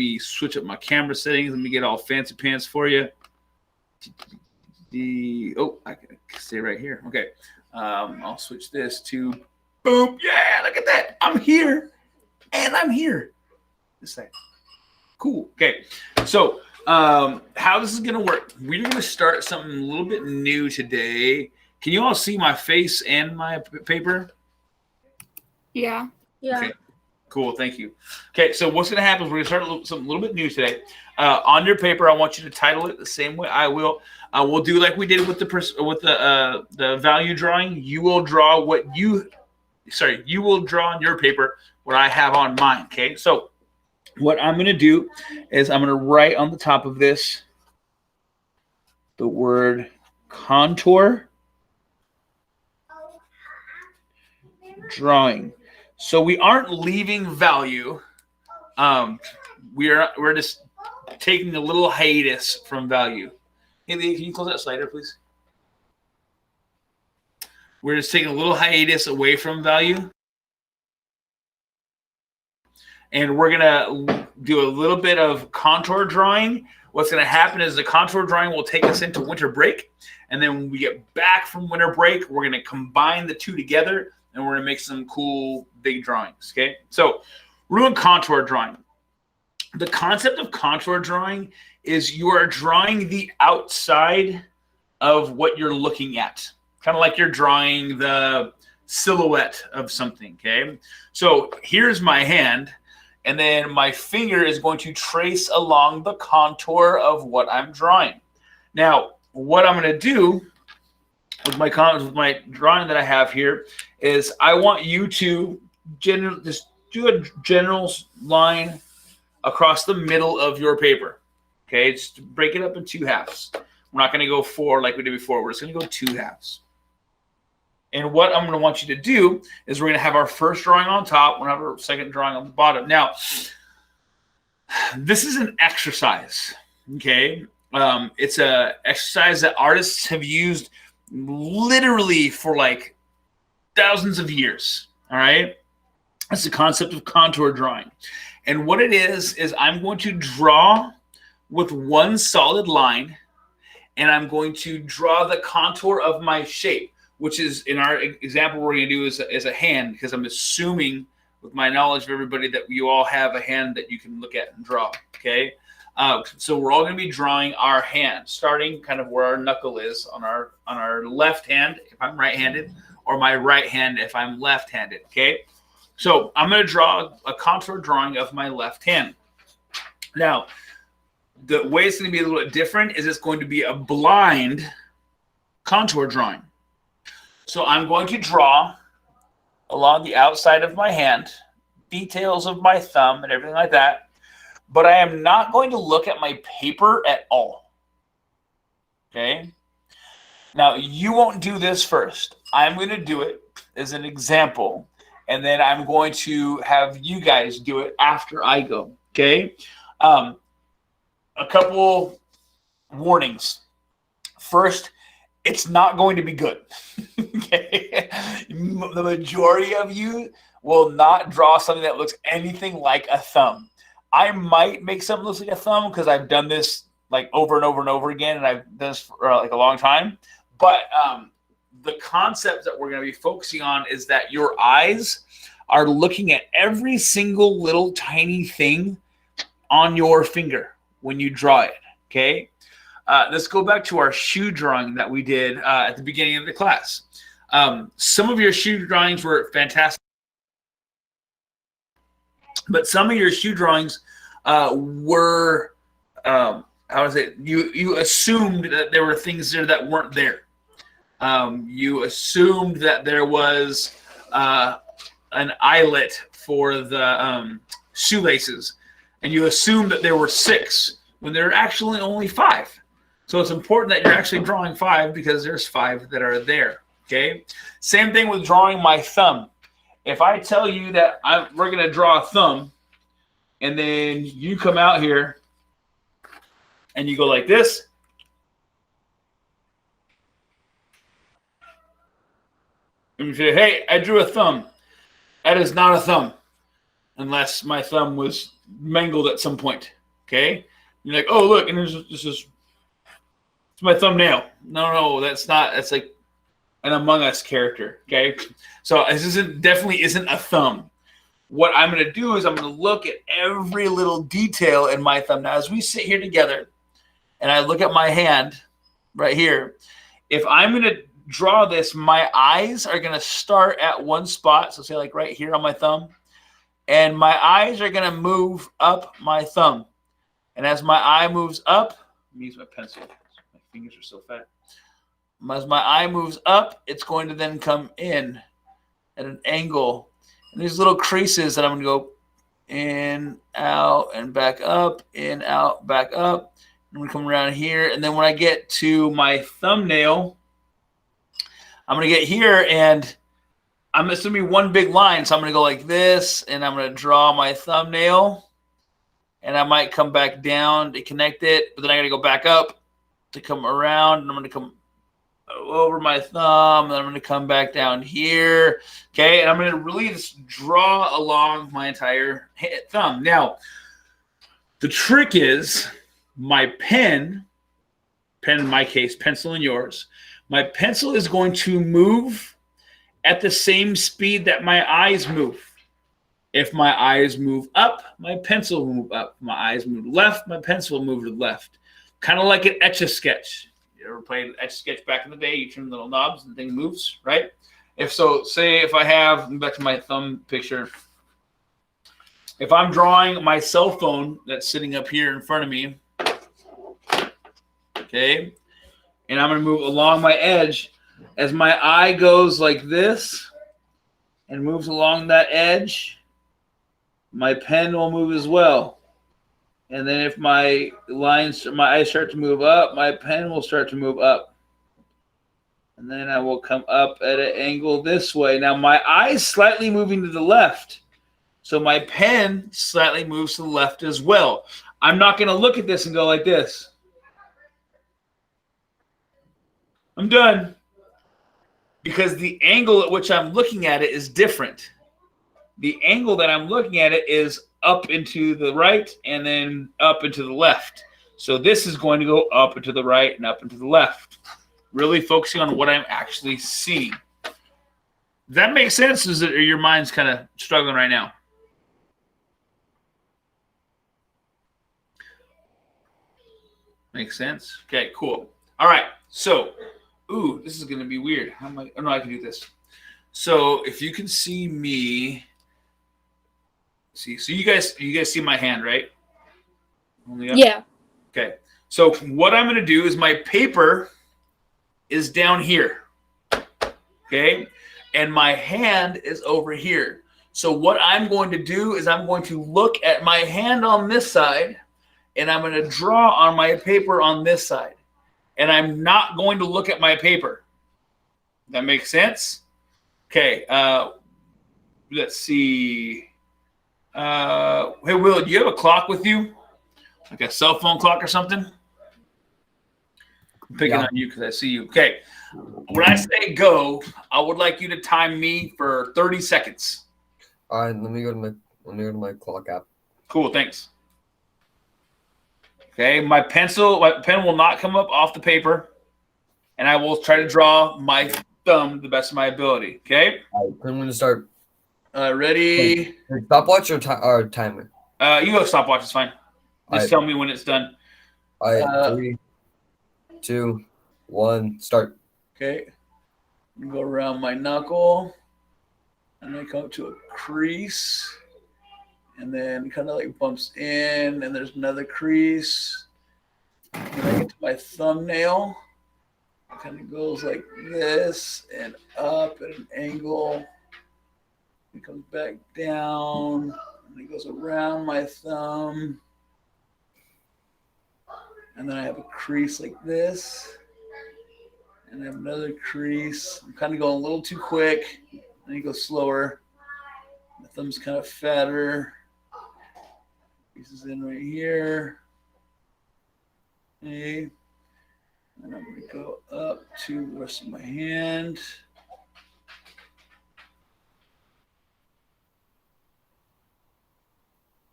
me switch up my camera settings. Let me get all fancy pants for you. I can stay right here. Okay. I'll switch this to boom. Yeah, look at that. I'm here. And I'm here. This thing. Cool. Okay. So how this is going to work. We're going to start something a little bit new today. Can you all see my face and my paper? Yeah. Okay. Cool. Thank you. Okay. So what's going to happen is we're going to start something a little bit new today. On your paper, I want you to title it the same way I will. We'll do like we did with the value drawing. You will draw you will draw on your paper what I have on mine. Okay. So what I'm going to do is I'm going to write on the top of this the word contour drawing. So we aren't leaving value. We're just taking a little hiatus from value. Hey, Lee, can you close that slider, please? We're just taking a little hiatus away from value. And we're going to do a little bit of contour drawing. What's going to happen is the contour drawing will take us into winter break. And then when we get back from winter break, we're going to combine the two together. And we're going to make some cool big drawings, okay? So we're doing contour drawing. The concept of contour drawing is you are drawing the outside of what you're looking at. Kind of like you're drawing the silhouette of something, okay? So here's my hand, and then my finger is going to trace along the contour of what I'm drawing. Now, what I'm going to do with my drawing that I have here is I want you to just do a general line across the middle of your paper. Okay, just break it up in two halves. We're not going to go four like we did before. We're just going to go two halves. And what I'm going to want you to do is we're going to have our first drawing on top. We're going to have our second drawing on the bottom. Now, this is an exercise. Okay, it's an exercise that artists have used literally for like thousands of years. All right. It's the concept of contour drawing. And what it is I'm going to draw with one solid line, and I'm going to draw the contour of my shape, which is in our example we're going to do is a hand, because I'm assuming with my knowledge of everybody that you all have a hand that you can look at and draw. Okay. So we're all going to be drawing our hand, starting kind of where our knuckle is on our left hand if I'm right-handed, or my right hand if I'm left-handed. Okay, so I'm going to draw a contour drawing of my left hand. Now, the way it's going to be a little bit different is it's going to be a blind contour drawing. So I'm going to draw along the outside of my hand, details of my thumb and everything like that. But I am not going to look at my paper at all. Okay? Now, you won't do this first. I'm going to do it as an example, and then I'm going to have you guys do it after I go. Okay? A couple warnings. First, it's not going to be good. Okay? The majority of you will not draw something that looks anything like a thumb. I might make something look like a thumb because I've done this like over and over and over again, and I've done this for like a long time. But the concept that we're going to be focusing on is that your eyes are looking at every single little tiny thing on your finger when you draw it. Okay. Let's go back to our shoe drawing that we did at the beginning of the class. Some of your shoe drawings were fantastic, but some of your shoe drawings were, how is it? You assumed that there were things there that weren't there. You assumed that there was an eyelet for the shoelaces, and you assumed that there were 6 when there are actually only 5. So it's important that you're actually drawing 5 because there's 5 that are there. Okay. Same thing with drawing my thumb. If I tell you that we're going to draw a thumb, and then you come out here and you go like this, and you say, hey, I drew a thumb. That is not a thumb. unless my thumb was mangled at some point. Okay, you're like, oh look, and this is it's my thumbnail. No, that's not. That's like an Among Us character. Okay, so this definitely isn't a thumb. What I'm going to do is I'm going to look at every little detail in my thumb. Now, as we sit here together, and I look at my hand right here, if I'm going to draw this, my eyes are going to start at one spot. So say like right here on my thumb, and my eyes are going to move up my thumb. And as my eye moves up, let me use my pencil. My fingers are so fat. As my eye moves up, it's going to then come in at an angle. And these little creases that I'm going to go in, out, and back up, in, out, back up. I'm going to come around here. And then when I get to my thumbnail, I'm going to get here, and it's going to be one big line. So I'm going to go like this, and I'm going to draw my thumbnail. And I might come back down to connect it. But then I got to go back up to come around. And I'm going to come over my thumb, and then I'm going to come back down here. Okay, and I'm going to really just draw along my entire thumb. Now, the trick is my pen in my case, pencil in yours, my pencil is going to move at the same speed that my eyes move. If my eyes move up, my pencil will move up. If my eyes move left, my pencil will move to the left. Kind of like an Etch-a-Sketch. You ever played Etch-a-Sketch back in the day? You turn the little knobs and the thing moves, right? If so, say if I have, back to my thumb picture, if I'm drawing my cell phone that's sitting up here in front of me, okay, and I'm going to move along my edge, as my eye goes like this and moves along that edge, my pen will move as well. And then if my eyes start to move up, my pen will start to move up. And then I will come up at an angle this way. Now my eye's slightly moving to the left, so my pen slightly moves to the left as well. I'm not going to look at this and go like this. I'm done. Because the angle at which I'm looking at it is different. The angle that I'm looking at it is up into the right and then up into the left. So this is going to go up into the right and up into the left. Really focusing on what I'm actually seeing. Does that make sense? Is it, or your mind's kind of struggling right now? Makes sense? Okay, cool. All right. So, ooh, this is going to be weird. How am I? Oh, no, I can do this. So if you can see me, see. So you guys see my hand, right? Only up? Yeah. Okay. So what I'm going to do is my paper is down here. Okay. And my hand is over here. So what I'm going to do is I'm going to look at my hand on this side, and I'm going to draw on my paper on this side. And I'm not going to look at my paper. That makes sense? Okay. Let's see. Hey, Will, do you have a clock with you? Like a cell phone clock or something? I'm picking on you because I see you. Okay. When I say go, I would like you to time me for 30 seconds. All right, let me go to my clock app. Cool, thanks. Okay, my pen will not come up off the paper, and I will try to draw my thumb to the best of my ability. Okay? All right, I'm going to start. Ready? Stopwatch or timer? You go stopwatch, it's fine. Just tell me when it's done. All right, 3, 2, 1, start. Okay. Go around my knuckle, and then come up to a crease, and then kind of like bumps in, and there's another crease. And I get to my thumbnail. It kind of goes like this and up at an angle. It comes back down, and it goes around my thumb. And then I have a crease like this. And I have another crease. I'm kind of going a little too quick. Then you go slower. My thumb's kind of fatter. Pieces in right here. Okay. And I'm going to go up to the rest of my hand.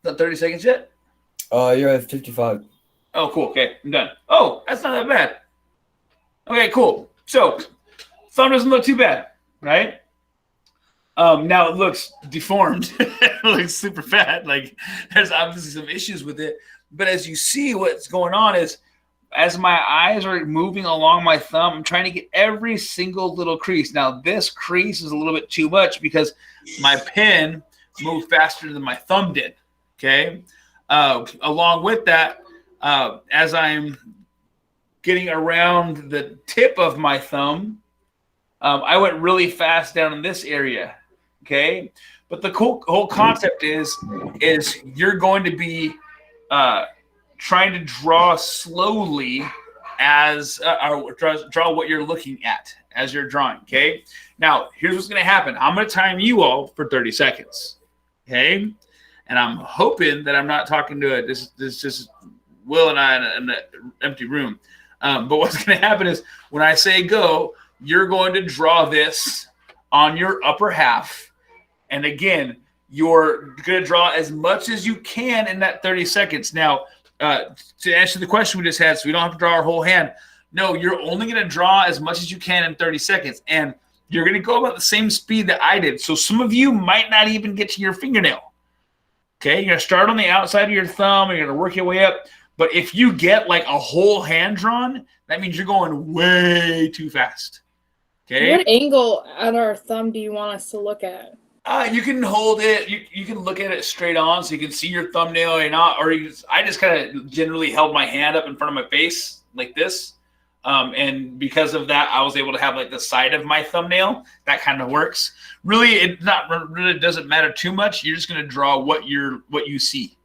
Not 30 seconds yet? You're at 55. Oh, cool. Okay, I'm done. Oh, that's not that bad. Okay, cool. So, thumb doesn't look too bad, right? Now it looks deformed. It looks super fat. Like there's obviously some issues with it. But as you see, what's going on is as my eyes are moving along my thumb, I'm trying to get every single little crease. Now this crease is a little bit too much because my pen moved faster than my thumb did. Okay. Along with that, as I'm getting around the tip of my thumb, I went really fast down in this area. Okay. But the whole concept is you're going to be trying to draw slowly as or draw what you're looking at as you're drawing. Okay. Now, here's what's going to happen. I'm going to time you all for 30 seconds. Okay. And I'm hoping that I'm not talking to this just Will and I in an empty room. But what's going to happen is when I say go, you're going to draw this on your upper half. And again, you're going to draw as much as you can in that 30 seconds. Now, to answer the question we just had, so we don't have to draw our whole hand. No, you're only going to draw as much as you can in 30 seconds. And you're going to go about the same speed that I did. So some of you might not even get to your fingernail. Okay, you're going to start on the outside of your thumb. And you're going to work your way up. But if you get like a whole hand drawn, that means you're going way too fast. Okay. What angle at our thumb do you want us to look at? You can hold it. You can look at it straight on, so you can see your thumbnail or not. Or I just kind of generally held my hand up in front of my face like this, and because of that, I was able to have like the side of my thumbnail. That kind of works. Really, it really doesn't matter too much. You're just going to draw what you see.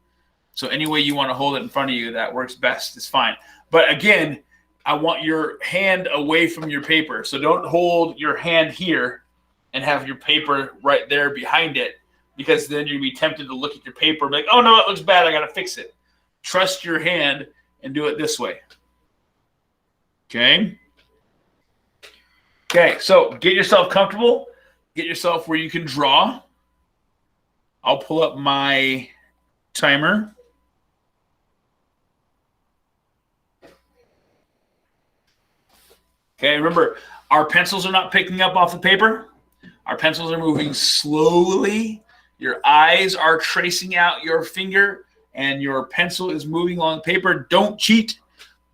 So any way you want to hold it in front of you, that works best. It's fine. But again, I want your hand away from your paper. So don't hold your hand here and have your paper right there behind it, because then you'd be tempted to look at your paper and be like, oh, no, it looks bad. I got to fix it. Trust your hand and do it this way. Okay? Okay, so get yourself comfortable. Get yourself where you can draw. I'll pull up my timer. Okay, remember, our pencils are not picking up off the paper. Our pencils are moving slowly. Your eyes are tracing out your finger, and your pencil is moving along the paper. Don't cheat.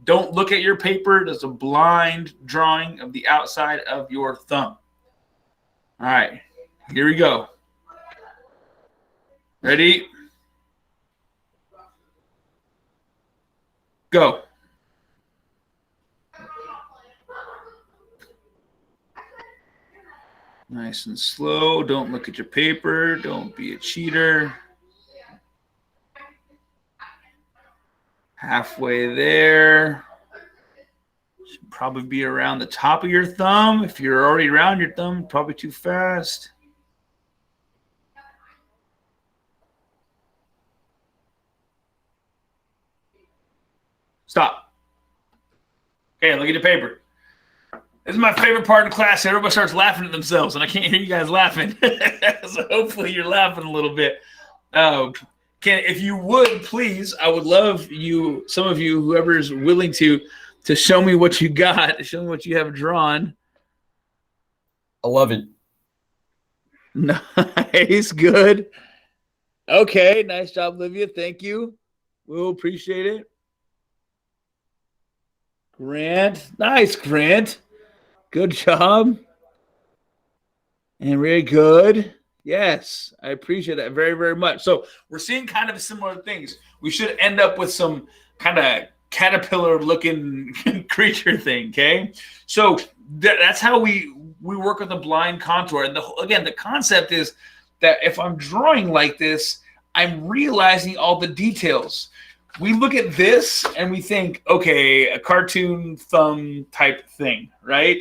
Don't look at your paper. There's a blind drawing of the outside of your thumb. All right, here we go. Ready? Go. Nice and slow. Don't look at your paper. Don't be a cheater. Halfway there. Should probably be around the top of your thumb. If you're already around your thumb, probably too fast. Stop. Okay, look at your paper. This is my favorite part of class. Everybody starts laughing at themselves, and I can't hear you guys laughing. So hopefully you're laughing a little bit. If you would, please, I would love you, some of you, whoever is willing to show me what you got, show me what you have drawn. 11. Nice, good. Okay, nice job, Olivia. Thank you. We'll appreciate it. Grant. Nice, Grant. Good job. And very good. Yes, I appreciate that very, very much. So we're seeing kind of similar things. We should end up with some kind of caterpillar-looking creature thing, okay? So that's how we work with the blind contour. And again, the concept is that if I'm drawing like this, I'm realizing all the details. We look at this and we think, okay, a cartoon thumb type thing, right?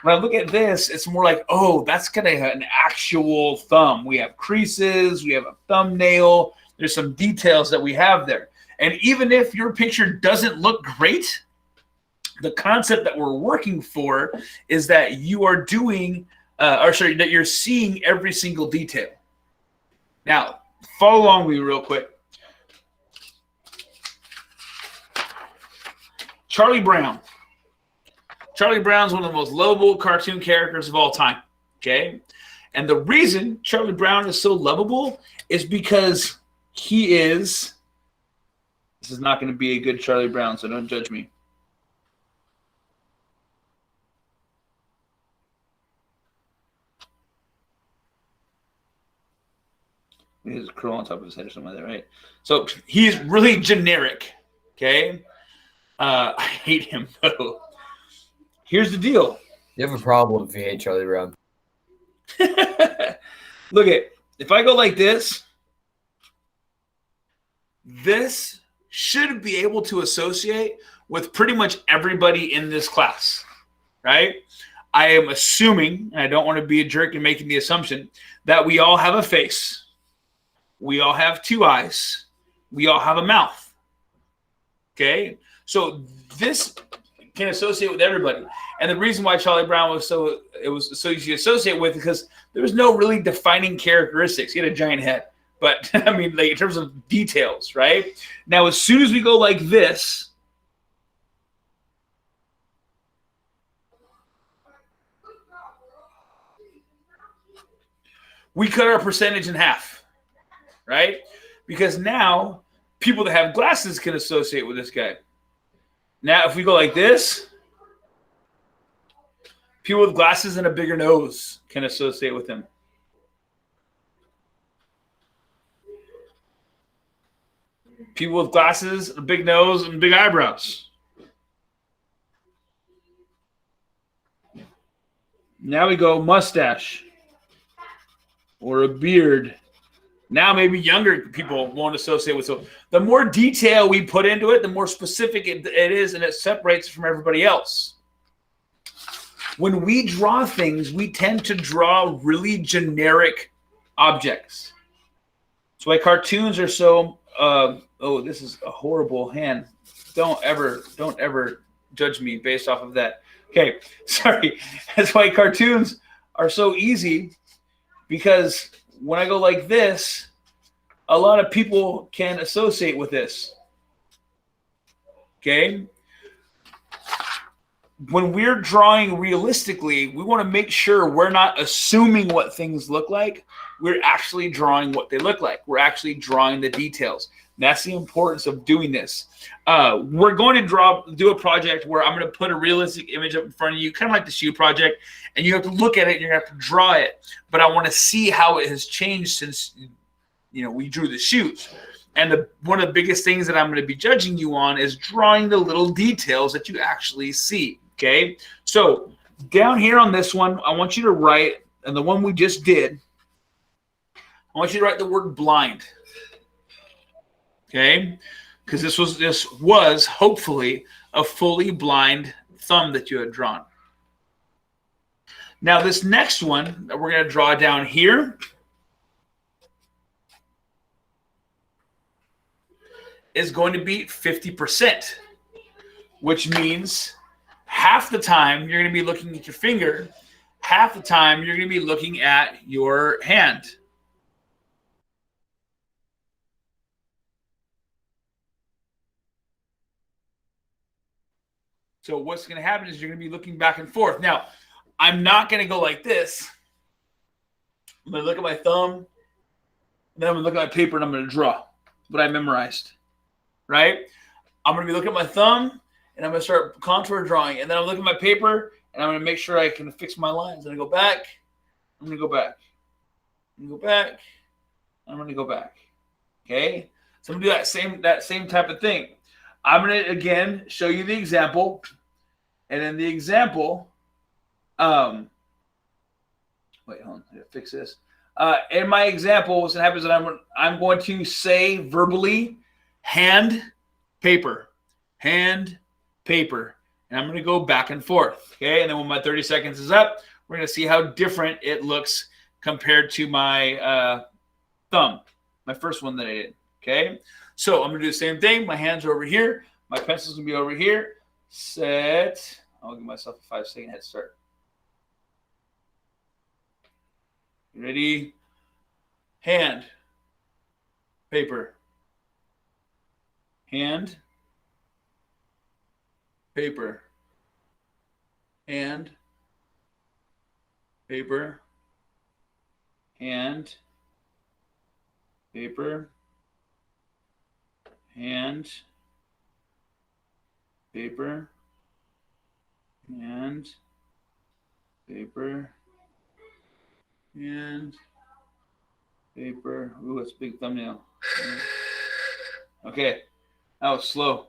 When I look at this, it's more like, oh, that's gonna have an actual thumb. We have creases, we have a thumbnail. There's some details that we have there. And even if your picture doesn't look great, the concept that we're working for is that you are doing, that you're seeing every single detail. Now, follow along with me real quick. Charlie Brown. Charlie Brown's one of the most lovable cartoon characters of all time. Okay? And the reason Charlie Brown is so lovable is because he is. This is not going to be a good Charlie Brown, so don't judge me. He has a curl on top of his head or something like that, right? So he's really generic. Okay? I hate him, though. Here's the deal. You have a problem if you hate Charlie Brown. Look at, if I go like this should be able to associate with pretty much everybody in this class, right? I am assuming, and I don't want to be a jerk in making the assumption, that we all have a face. We all have two eyes. We all have a mouth. Okay? So this can associate with everybody. And the reason why Charlie Brown was so easy to associate with because there was no really defining characteristics. He had a giant head. But I mean, like in terms of details, right? Now, as soon as we go like this, we cut our percentage in half, right? Because now people that have glasses can associate with this guy. Now, if we go like this, people with glasses and a bigger nose can associate with him. People with glasses, a big nose, and big eyebrows. Now we go mustache or a beard. Now maybe younger people won't associate with. So the more detail we put into it, the more specific it is, and it separates from everybody else. When we draw things, we tend to draw really generic objects. That's why cartoons are so. Oh, this is a horrible hand. Don't ever judge me based off of that. Okay, sorry. That's why cartoons are so easy, because when I go like this, a lot of people can associate with this. Okay? When we're drawing realistically, we want to make sure we're not assuming what things look like. We're actually drawing what they look like. We're actually drawing the details. That's the importance of doing this. We're going to do a project where I'm going to put a realistic image up in front of you, kind of like the shoe project, and you have to look at it and you're going to have to draw it. But I want to see how it has changed since we drew the shoes. And one of the biggest things that I'm going to be judging you on is drawing the little details that you actually see. Okay, so down here on this one, I want you to write, and the one we just did, I want you to write the word blind. Okay, because this was hopefully a fully blind thumb that you had drawn. Now this next one that we're going to draw down here is going to be 50%, which means half the time you're going to be looking at your finger, half the time you're going to be looking at your hand. So what's going to happen is you're going to be looking back and forth. Now, I'm not going to go like this. I'm going to look at my thumb, and then I'm going to look at my paper, and I'm going to draw what I memorized, right? I'm going to be looking at my thumb, and I'm going to start contour drawing. And then I'm looking at my paper, and I'm going to make sure I can fix my lines. And I go back. I'm going to go back. I'm going to go back. I'm going to go back. Okay? So I'm going to do that same type of thing. I'm going to, again, show you the example. And in the example, wait, hold on. I got to fix this. In my example, what's going to happen is that I'm going to say verbally, hand, paper, hand, paper. And I'm going to go back and forth. Okay? And then when my 30 seconds is up, we're going to see how different it looks compared to my thumb, my first one that I did. Okay? So I'm going to do the same thing. My hands are over here. My pencil's going to be over here. Set. I'll give myself a 5-second head start. Ready? Hand. Paper. Hand. paper, hand, paper, hand, paper, hand, paper, hand, paper, and paper. Ooh, that's a big thumbnail. Okay, that was slow.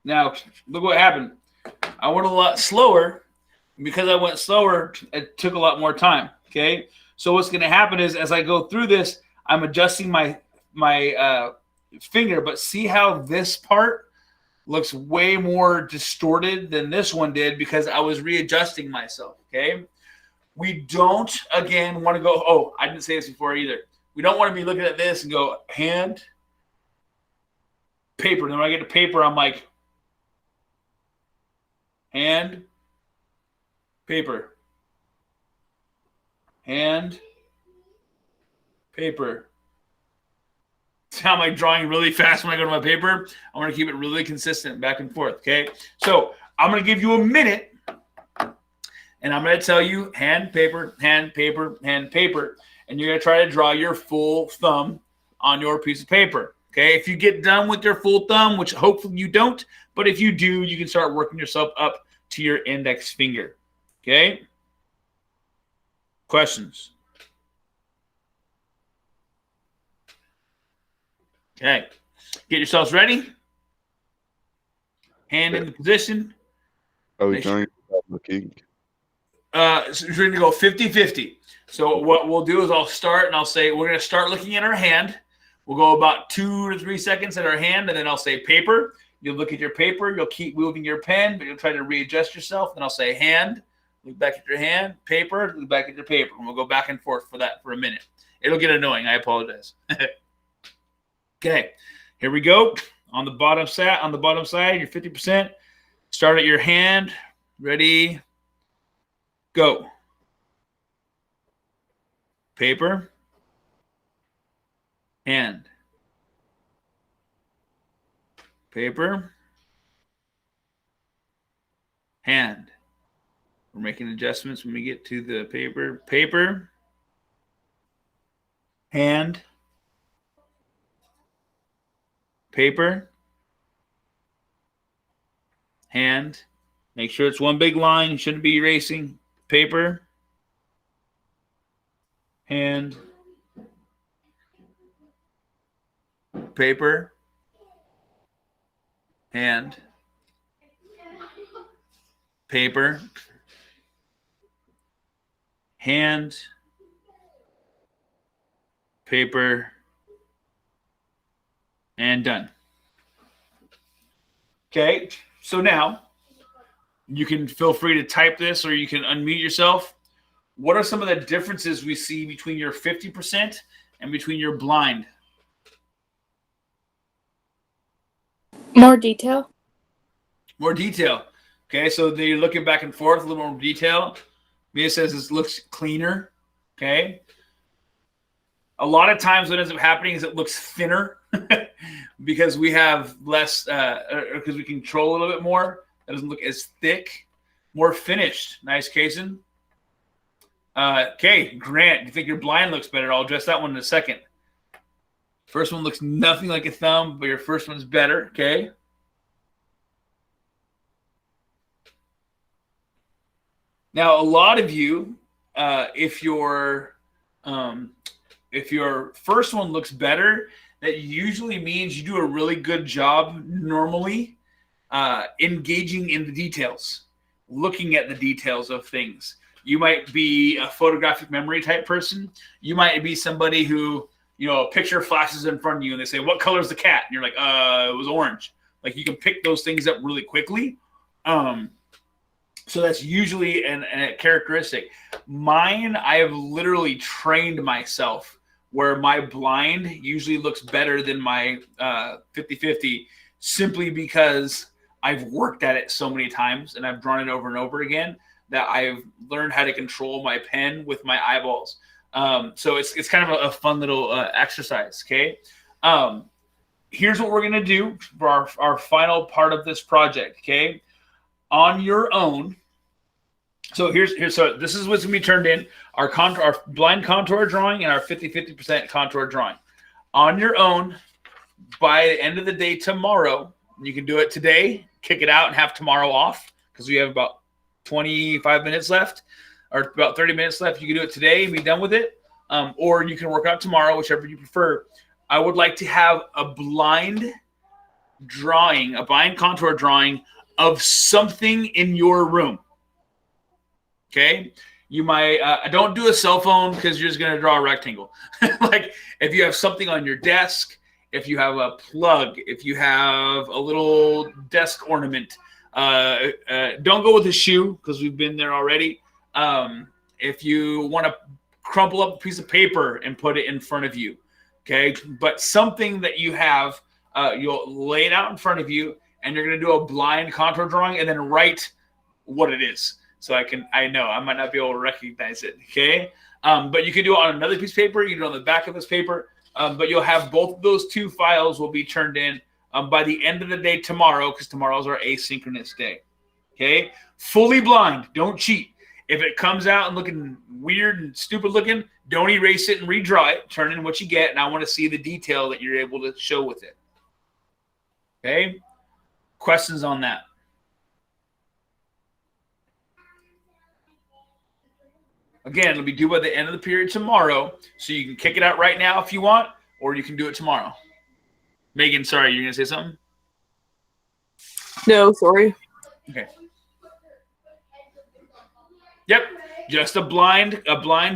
Now, look what happened. I went a lot slower. Because I went slower, it took a lot more time. Okay, so what's going to happen is as I go through this, I'm adjusting my finger. But see how this part looks way more distorted than this one did because I was readjusting myself. Okay, we don't again want to go. Oh, I didn't say this before either. We don't want to be looking at this and go hand, paper. And then when I get to paper, I'm like hand, paper, hand, paper. How am I drawing really fast when I go to my paper? I want to keep it really consistent back and forth, okay? So I'm going to give you a minute, and I'm going to tell you hand, paper, hand, paper, hand, paper, and you're going to try to draw your full thumb on your piece of paper, okay? If you get done with your full thumb, which hopefully you don't, but if you do, you can start working yourself up to your index finger. Okay. Questions? Okay. Get yourselves ready. Hand in the position. Are we going about looking? So we're going to go 50-50. So what we'll do is I'll start and I'll say we're going to start looking at our hand. We'll go about 2 to 3 seconds at our hand, and then I'll say paper. You'll look at your paper. You'll keep moving your pen, but you'll try to readjust yourself. Then I'll say hand. Look back at your hand, paper, look back at your paper. And we'll go back and forth for that for a minute. It'll get annoying. I apologize. Okay, here we go. On the bottom side, your 50%. Start at your hand. Ready, go. Paper, hand, paper, hand. We're making adjustments when we get to the paper. Paper, hand, paper, hand. Make sure it's one big line. You shouldn't be erasing. Paper, hand, paper, hand, paper, hand, paper, and done. Okay, so now you can feel free to type this or you can unmute yourself. What are some of the differences we see between your 50% and between your blind? More detail. More detail. Okay, so you're looking back and forth, a little more detail. Mia says this looks cleaner. Okay. A lot of times what ends up happening is it looks thinner because we have less, because we control a little bit more. It doesn't look as thick, more finished. Nice, Kaysen. Okay, Grant, do you think your blind looks better? I'll address that one in a second. First one looks nothing like a thumb, but your first one's better, okay? Now, a lot of you, if your first one looks better, that usually means you do a really good job normally engaging in the details, looking at the details of things. You might be a photographic memory type person. You might be somebody who, a picture flashes in front of you and they say, what color is the cat? And you're like, it was orange. Like you can pick those things up really quickly. So that's usually a characteristic. Mine, I have literally trained myself where my blind usually looks better than my 50-50 simply because I've worked at it so many times and I've drawn it over and over again that I've learned how to control my pen with my eyeballs. So it's kind of a fun little exercise, okay? here's what we're going to do for our final part of this project, okay? On your own. So so this is what's going to be turned in, our blind contour drawing and our 50% contour drawing. On your own, by the end of the day tomorrow, you can do it today, kick it out, and have tomorrow off because we have about 25 minutes left or about 30 minutes left. You can do it today and be done with it, or you can work out tomorrow, whichever you prefer. I would like to have a blind drawing, a blind contour drawing of something in your room. Okay? You might don't do a cell phone because you're just going to draw a rectangle. Like if you have something on your desk, if you have a plug, if you have a little desk ornament, don't go with a shoe because we've been there already. If you want to crumple up a piece of paper and put it in front of you, okay? But something that you have, you'll lay it out in front of you, and you're going to do a blind contour drawing and then write what it is. So I know I might not be able to recognize it, okay? But you can do it on another piece of paper. You can do it on the back of this paper. But you'll have both of those two files will be turned in by the end of the day tomorrow, because tomorrow's our asynchronous day, okay? Fully blind. Don't cheat. If it comes out and looking weird and stupid looking, don't erase it and redraw it. Turn in what you get, and I want to see the detail that you're able to show with it. Okay? Questions on that? Again, it'll be due by the end of the period tomorrow, so you can kick it out right now if you want, or you can do it tomorrow. Megan, sorry, you're going to say something? No, sorry. Okay. Yep, just a blind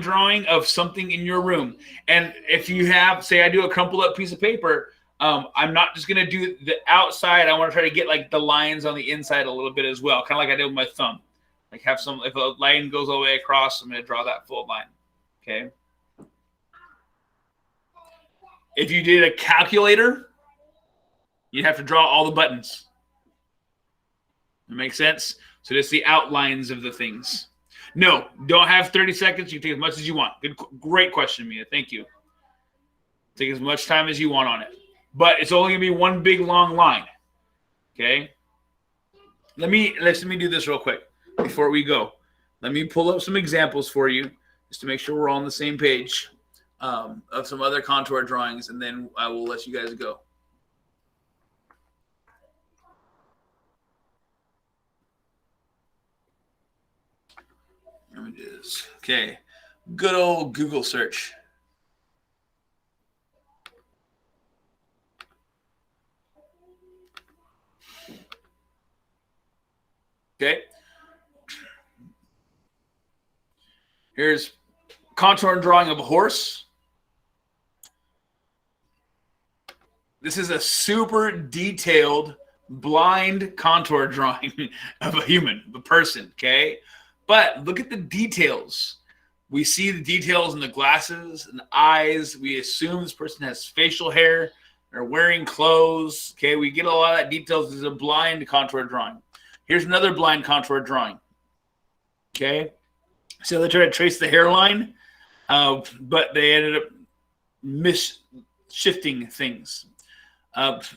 drawing of something in your room. And if you have, say I do a crumpled up piece of paper, I'm not just going to do the outside. I want to try to get like the lines on the inside a little bit as well, kind of like I did with my thumb. Like have some, if a line goes all the way across, I'm going to draw that full line, okay? If you did a calculator, you'd have to draw all the buttons. That makes sense? So just the outlines of the things. No, don't have 30 seconds. You can take as much as you want. Great question, Mia. Thank you. Take as much time as you want on it. But it's only going to be one big, long line, okay? Let me do this real quick before we go. Let me pull up some examples for you just to make sure we're all on the same page of some other contour drawings, and then I will let you guys go. Let me do this. Okay. Good old Google search. Okay. Here's contour drawing of a horse. This is a super detailed blind contour drawing of a human, a person, okay? But look at the details. We see the details in the glasses and the eyes. We assume this person has facial hair. They're wearing clothes, okay? We get a lot of that details. This is a blind contour drawing. Here's another blind contour drawing, okay? So they tried to trace the hairline, but they ended up shifting things.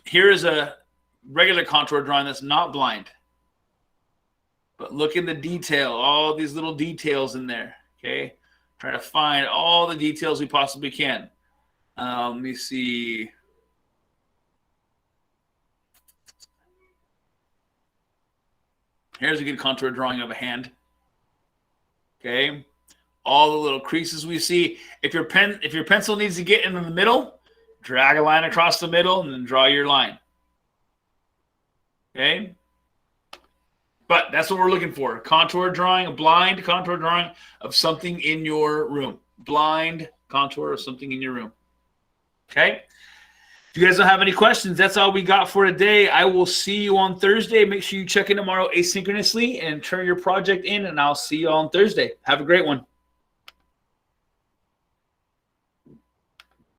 Here is a regular contour drawing that's not blind. But look in the detail, all these little details in there, okay? Try to find all the details we possibly can. Let me see. Here's a good contour drawing of a hand. Okay, all the little creases we see. If your pencil needs to get in the middle, drag a line across the middle and then draw your line. Okay, but that's what we're looking for. Contour drawing, a blind contour drawing of something in your room. Blind contour of something in your room. Okay. If you guys don't have any questions, that's all we got for today. I will see you on Thursday. Make sure you check in tomorrow asynchronously and turn your project in, and I'll see you on Thursday. Have a great one.